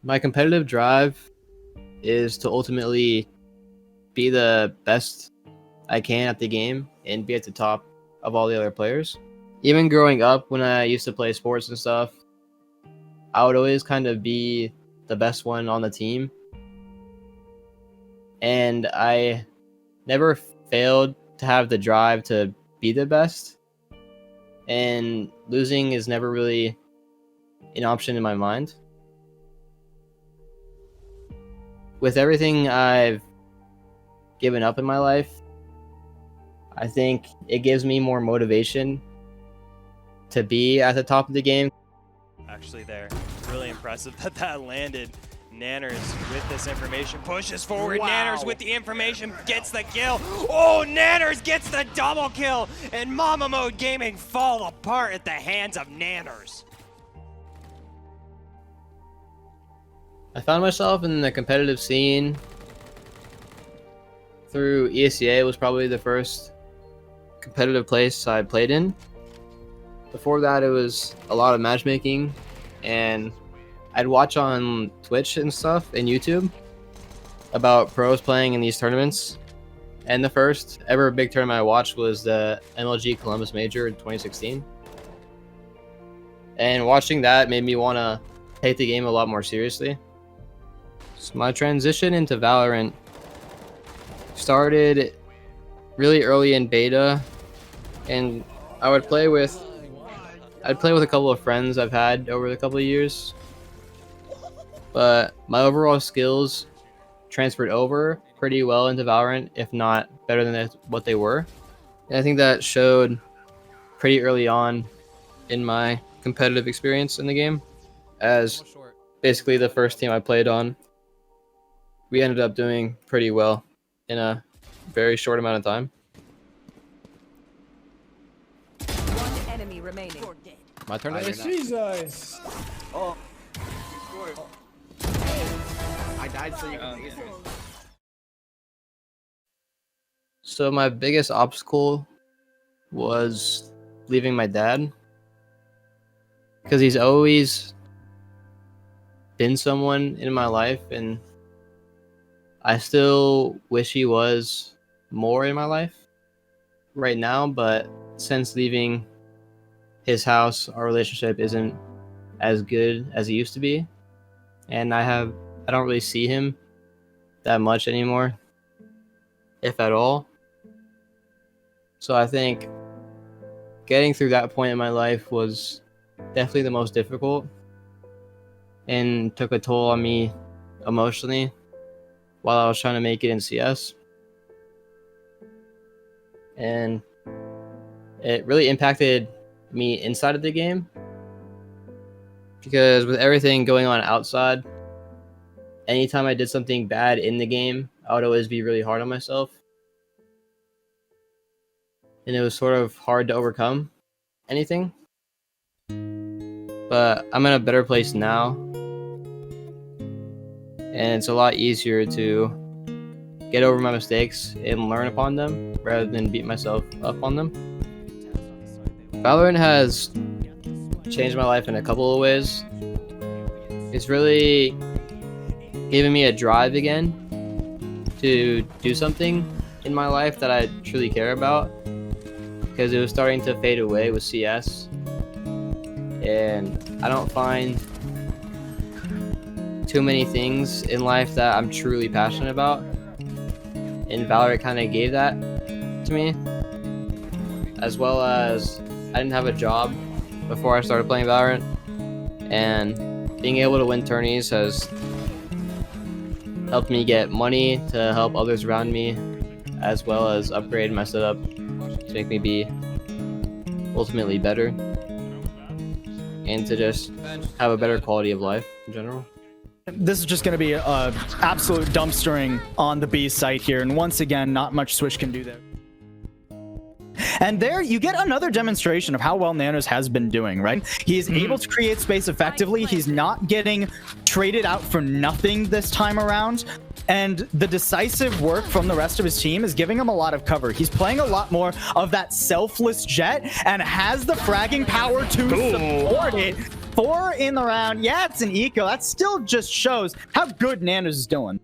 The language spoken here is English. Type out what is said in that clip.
My competitive drive is to ultimately be the best I can at the game and be at the top of all the other players. Even growing up, when I used to play sports and stuff, I would always kind of be the best one on the team. And I never failed to have the drive to be the best. And losing is never really an option in my mind. With everything I've given up in my life, I think it gives me more motivation to be at the top of the game. Actually there, really impressive that landed. Nanners with this information pushes forward. Wow. Nanners with the information gets the kill. Oh, Nanners gets the double kill, and Mama Mode Gaming fall apart at the hands of Nanners. I found myself in the competitive scene through ESEA. Was probably the first competitive place I played in. Before that, it was a lot of matchmaking, and I'd watch on Twitch and stuff and YouTube about pros playing in these tournaments. And the first ever big tournament I watched was the MLG Columbus Major in 2016. And watching that made me want to take the game a lot more seriously. So my transition into Valorant started really early in beta, and I'd play with a couple of friends I've had over the couple of years. But my overall skills transferred over pretty well into Valorant, if not better than what they were. And I think that showed pretty early on in my competitive experience in the game, as basically the first team I played on, we ended up doing pretty well in a very short amount of time. One enemy remaining. My turn to ace? Jesus! Oh. I died so you can ace it. So my biggest obstacle was leaving my dad, because he's always been someone in my life, and I still wish he was more in my life right now. But since leaving his house, our relationship isn't as good as it used to be, and I don't really see him that much anymore, if at all. So I think getting through that point in my life was definitely the most difficult and took a toll on me emotionally while I was trying to make it in CS. And it really impacted me inside of the game, because with everything going on outside, anytime I did something bad in the game, I would always be really hard on myself. And it was sort of hard to overcome anything. But I'm in a better place now, and it's a lot easier to get over my mistakes and learn upon them rather than beat myself up on them. Valorant has changed my life in a couple of ways. It's really given me a drive again to do something in my life that I truly care about, because it was starting to fade away with CS, and I don't find too many things in life that I'm truly passionate about, and Valorant kind of gave that to me, as well as I didn't have a job before I started playing Valorant, and being able to win tourneys has helped me get money to help others around me, as well as upgrade my setup to make me be ultimately better, and to just have a better quality of life in general. This is just going to be a absolute dumpstering on the B site here, and once again, not much Switch can do there. And there you get another demonstration of how well Nanners has been doing, right? He is able to create space effectively. He's not getting traded out for nothing this time around. And the decisive work from the rest of his team is giving him a lot of cover. He's playing a lot more of that selfless Jet and has the fragging power to support it. 4 in the round. Yeah, it's an eco. That still just shows how good Nanners is doing.